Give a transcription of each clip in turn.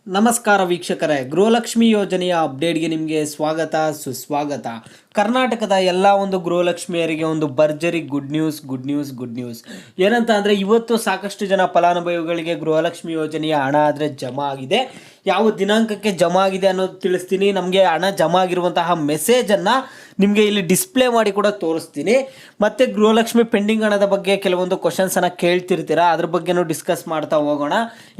ನಮಸ್ಕಾರ ವೀಕ್ಷಕರೇ, ಗೃಹಲಕ್ಷ್ಮಿ ಯೋಜನೆಯ ಅಪ್ಡೇಟ್ಗೆ ನಿಮಗೆ ಸ್ವಾಗತ ಸುಸ್ವಾಗತ. ಕರ್ನಾಟಕದ ಎಲ್ಲ ಒಂದು ಗೃಹಲಕ್ಷ್ಮಿಯರಿಗೆ ಒಂದು ಭರ್ಜರಿ ಗುಡ್ ನ್ಯೂಸ್ ಏನಂತ ಅಂದರೆ, ಇವತ್ತು ಸಾಕಷ್ಟು ಜನ ಫಲಾನುಭವಿಗಳಿಗೆ ಗೃಹಲಕ್ಷ್ಮಿ ಯೋಜನೆಯ ಹಣ ಆದರೆ ಜಮಾ ಆಗಿದೆ. ಯಾವ ದಿನಾಂಕಕ್ಕೆ ಜಮಾ ಆಗಿದೆ ಅನ್ನೋದು ತಿಳಿಸ್ತೀನಿ. ನಮಗೆ ಹಣ ಜಮಾ ಆಗಿರುವಂತಹ ಮೆಸೇಜನ್ನು ನಿಮಗೆ ಇಲ್ಲಿ ಡಿಸ್ಪ್ಲೇ ಮಾಡಿ ಕೂಡ ತೋರಿಸ್ತೀನಿ. ಮತ್ತು ಗೃಹಲಕ್ಷ್ಮಿ ಪೆಂಡಿಂಗ್ ಹಣದ ಬಗ್ಗೆ ಕೆಲವೊಂದು ಕ್ವಶನ್ಸನ್ನು ಕೇಳ್ತಿರ್ತೀರಾ, ಅದ್ರ ಬಗ್ಗೆನೂ ಡಿಸ್ಕಸ್ ಮಾಡ್ತಾ ಹೋಗೋಣ.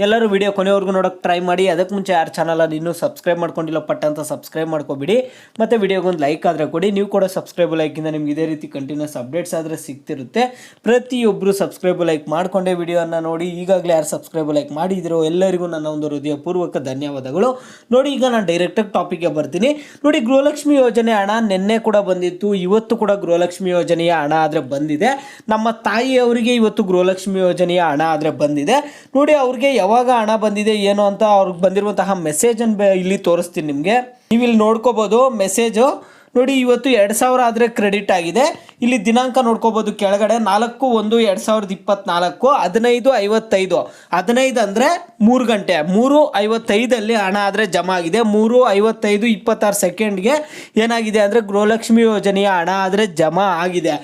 ಎಲ್ಲರೂ ವಿಡಿಯೋ ಕೊನೆವರೆಗೂ ನೋಡೋಕೆ ಟ್ರೈ ಮಾಡಿ. ಅದಕ್ಕೆ ಮುಂಚೆ ಯಾರು ಚಾನಲನ್ನು ಇನ್ನೂ ಸಬ್ಸ್ಕ್ರೈಬ್ ಮಾಡ್ಕೊಂಡಿಲ್ಲ ಪಟ್ಟಂತ ಸಬ್ಸ್ಕ್ರೈಬ್ ಮಾಡ್ಕೊಬಿಡಿ. ಮತ್ತು ವಿಡಿಯೋಗೊಂದು ಲೈಕ್ ಆದರೆ ಕೊಡಿ. ನೀವು ಕೂಡ ಸಬ್ಸ್ಕ್ರೈಬ್ ಲೈಕಿಂದ ನಿಮ್ಗೆ ಇದೇ ರೀತಿ ಕಂಟಿನ್ಯೂಸ್ ಅಪ್ಡೇಟ್ಸ್ ಆದರೆ ಸಿಗ್ತಿರುತ್ತೆ. ಪ್ರತಿಯೊಬ್ಬರು ಸಬ್ಸ್ಕ್ರೈಬ್ ಲೈಕ್ ಮಾಡಿಕೊಂಡೇ ವಿಡಿಯೋನ ನೋಡಿ. ಈಗಾಗಲೇ ಯಾರು ಸಬ್ಸ್ಕ್ರೈಬ್ ಲೈಕ್ ಮಾಡಿದಿರೋ ಎಲ್ಲರಿಗೂ ನನ್ನ ಒಂದು ಹೃದಯಪೂರ್ವಕ ಧನ್ಯವಾದಗಳು. ನೋಡಿ, ಈಗ ನಾನು ಡೈರೆಕ್ಟಾಗಿ ಟಾಪಿಕ್ಗೆ ಬರ್ತೀನಿ. ನೋಡಿ, ಗೃಹಲಕ್ಷ್ಮಿ ಯೋಜನೆ ಹಣ ನಿನ್ನೆ ಕೂಡ ಬಂದಿತ್ತು, ಇವತ್ತು ಕೂಡ ಗೃಹಲಕ್ಷ್ಮಿ ಯೋಜನೆಯ ಹಣ ಆದರೆ ಬಂದಿದೆ. ನಮ್ಮ ತಾಯಿಯವರಿಗೆ ಇವತ್ತು ಗೃಹಲಕ್ಷ್ಮಿ ಯೋಜನೆಯ ಹಣ ಆದರೆ ಬಂದಿದೆ. ನೋಡಿ, ಅವ್ರಿಗೆ ಯಾವಾಗ ಹಣ ಬಂದಿದೆ ಏನು ಅಂತ ಅವ್ರಿಗೆ ಬಂದಿರುವಂತಹ ಮೆಸೇಜನ್ನು ಇಲ್ಲಿ ತೋರಿಸ್ತೀನಿ ನಿಮಗೆ. ನೀವು ಇಲ್ಲಿ ನೋಡ್ಕೋಬೋದು ಮೆಸೇಜು. ನೋಡಿ, ಇವತ್ತು 2000 ಆದರೆ ಕ್ರೆಡಿಟ್ ಆಗಿದೆ. ಇಲ್ಲಿ ದಿನಾಂಕ ನೋಡ್ಕೋಬೋದು ಕೆಳಗಡೆ 4/1/2024 15:55. 15 ಅಂದರೆ 3 ಗಂಟೆ 3:55 ಹಣ ಆದರೆ ಜಮಾ ಆಗಿದೆ. 3:55:26 ಏನಾಗಿದೆ ಅಂದರೆ ಗೃಹಲಕ್ಷ್ಮಿ ಯೋಜನೆಯ ಹಣ ಆದರೆ ಜಮಾ ಆಗಿದೆ.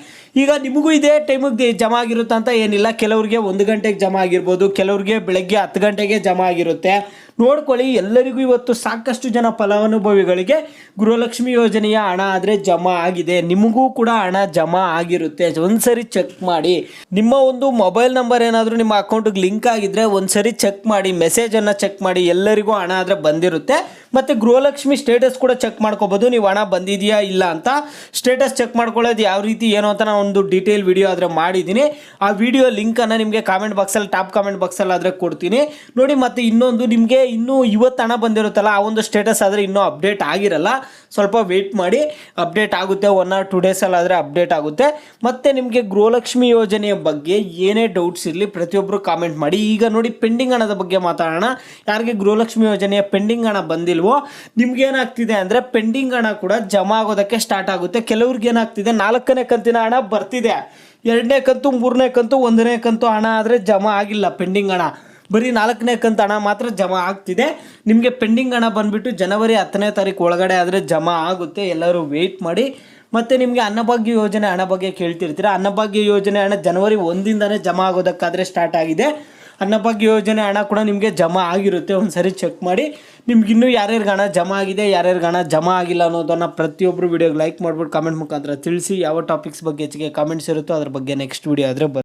ಈಗ ನಿಮಗೂ ಇದೇ ಟೈಮಿಗೆ ಜಮಾ ಆಗಿರುತ್ತೆ ಅಂತ ಏನಿಲ್ಲ. ಕೆಲವ್ರಿಗೆ 1 ಗಂಟೆಗೆ ಜಮಾ ಆಗಿರ್ಬೋದು, ಕೆಲವ್ರಿಗೆ ಬೆಳಗ್ಗೆ 10 ಗಂಟೆಗೆ ಜಮಾ ಆಗಿರುತ್ತೆ. ನೋಡ್ಕೊಳ್ಳಿ, ಎಲ್ಲರಿಗೂ ಇವತ್ತು ಸಾಕಷ್ಟು ಜನ ಫಲಾನುಭವಿಗಳಿಗೆ ಗೃಹಲಕ್ಷ್ಮಿ ಯೋಜನೆಯ ಹಣ ಆದರೆ ಜಮಾ ಆಗಿದೆ. ನಿಮಗೂ ಕೂಡ ಹಣ ಜಮಾ ಆಗಿರುತ್ತೆ. ಒಂದ್ಸರಿ ಚೆಕ್ ಮಾಡಿ. ನಿಮ್ಮ ಒಂದು ಮೊಬೈಲ್ ನಂಬರ್ ಏನಾದರೂ ನಿಮ್ಮ ಅಕೌಂಟಿಗೆ ಲಿಂಕ್ ಆಗಿದ್ರೆ ಒಂದ್ಸರಿ ಚೆಕ್ ಮಾಡಿ, ಮೆಸೇಜನ್ನು ಚೆಕ್ ಮಾಡಿ. ಎಲ್ಲರಿಗೂ ಹಣ ಆದರೆ ಬಂದಿರುತ್ತೆ. ಮತ್ತು ಗೃಹಲಕ್ಷ್ಮಿ ಸ್ಟೇಟಸ್ ಕೂಡ ಚೆಕ್ ಮಾಡ್ಕೋಬೋದು, ನೀವು ಹಣ ಬಂದಿದೆಯಾ ಇಲ್ಲ ಅಂತ. ಸ್ಟೇಟಸ್ ಚೆಕ್ ಮಾಡ್ಕೊಳ್ಳೋದು ಯಾವ ರೀತಿ ಏನು ಅಂತ ನಾನು ಒಂದು ಡೀಟೇಲ್ ವಿಡಿಯೋ ಆದರೆ ಮಾಡಿದ್ದೀನಿ. ಆ ವಿಡಿಯೋ ಲಿಂಕನ್ನು ನಿಮಗೆ ಕಾಮೆಂಟ್ ಬಾಕ್ಸಲ್ಲಿ ಟಾಪ್ ಕಾಮೆಂಟ್ ಬಾಕ್ಸಲ್ಲಿ ಆದರೆ ಕೊಡ್ತೀನಿ ನೋಡಿ. ಮತ್ತು ಇನ್ನೊಂದು, ನಿಮಗೆ ಇನ್ನೂ ಇವತ್ತು ಹಣ ಬಂದಿರುತ್ತಲ್ಲ, ಆ ಒಂದು ಸ್ಟೇಟಸ್ ಆದರೆ ಇನ್ನೂ ಅಪ್ಡೇಟ್ ಆಗಿರಲ್ಲ. ಸ್ವಲ್ಪ ವೆಯ್ಟ್ ಮಾಡಿ, ಅಪ್ಡೇಟ್ ಆಗುತ್ತೆ. 1 or 2 ಡೇಸಲ್ಲಿ ಆದರೆ ಅಪ್ಡೇಟ್ ಆಗುತ್ತೆ. ಮತ್ತು ನಿಮಗೆ ಗೃಹಲಕ್ಷ್ಮಿ ಯೋಜನೆಯ ಬಗ್ಗೆ ಏನೇ ಡೌಟ್ಸ್ ಇರಲಿ ಪ್ರತಿಯೊಬ್ಬರು ಕಾಮೆಂಟ್ ಮಾಡಿ. ಈಗ ನೋಡಿ, ಪೆಂಡಿಂಗ್ ಹಣದ ಬಗ್ಗೆ ಮಾತಾಡೋಣ. ಯಾರಿಗೆ ಗೃಹಲಕ್ಷ್ಮಿ ಯೋಜನೆಯ ಪೆಂಡಿಂಗ್ ಹಣ ಬಂದಿಲ್ವೋ ನಿಮ್ಗೇನಾಗ್ತಿದೆ ಅಂದರೆ ಪೆಂಡಿಂಗ್ ಹಣ ಕೂಡ ಜಮಾ ಆಗೋದಕ್ಕೆ ಸ್ಟಾರ್ಟ್ ಆಗುತ್ತೆ. ಕೆಲವ್ರಿಗೆ ಏನಾಗ್ತಿದೆ, 4ನೇ ಕಂತಿನ ಹಣ ಬರ್ತಿದೆ, 2ನೇ ಕಂತು, 3ನೇ ಕಂತು, 1ನೇ ಕಂತು ಹಣ ಆದರೆ ಜಮಾ ಆಗಿಲ್ಲ. ಪೆಂಡಿಂಗ್ ಹಣ ಬರೀ 4ನೇ ಕಂತು ಹಣ ಮಾತ್ರ ಜಮಾ ಆಗ್ತಿದೆ. ನಿಮಗೆ ಪೆಂಡಿಂಗ್ ಹಣ ಬಂದುಬಿಟ್ಟು ಜನವರಿ 10ನೇ ತಾರೀಕು ಒಳಗಡೆ ಆದರೆ ಜಮಾ ಆಗುತ್ತೆ. ಎಲ್ಲರೂ ವೆಯ್ಟ್ ಮಾಡಿ. ಮತ್ತು ನಿಮಗೆ ಅನ್ನಭಾಗ್ಯ ಯೋಜನೆ ಹಣ ಬಗ್ಗೆ ಕೇಳ್ತಿರ್ತೀರ. ಅನ್ನಭಾಗ್ಯ ಯೋಜನೆ ಹಣ ಜನವರಿ 1ರಿಂದನೇ ಜಮಾ ಆಗೋದಕ್ಕಾದರೆ ಸ್ಟಾರ್ಟ್ ಆಗಿದೆ. ಅನ್ನಭಾಗ್ಯ ಯೋಜನೆ ಹಣ ಕೂಡ ನಿಮಗೆ ಜಮಾ ಆಗಿರುತ್ತೆ. ಒಂದು ಸರಿ ಚೆಕ್ ಮಾಡಿ. ನಿಮ್ಗಿನ್ನೂ ಯಾರ್ಯಾರಿಗೆ ಹಣ ಜಮಾ ಆಗಿದೆ, ಯಾರ್ಯಾರಿಗೆ ಹಣ ಜಮಾ ಆಗಿಲ್ಲ ಅನ್ನೋದನ್ನು ಪ್ರತಿಯೊಬ್ಬರು ವಿಡಿಯೋಗೆ ಲೈಕ್ ಮಾಡ್ಬಿಟ್ಟು ಕಾಮೆಂಟ್ ಮುಖಾಂತರ ತಿಳಿಸಿ. ಯಾವ ಟಾಪಿಕ್ಸ್ ಬಗ್ಗೆ ಹೆಚ್ಚಿಗೆ ಕಾಮೆಂಟ್ಸ್ ಇರುತ್ತೋ ಅದ್ರ ಬಗ್ಗೆ ನೆಕ್ಸ್ಟ್ ವಿಡಿಯೋ ಆದರೆ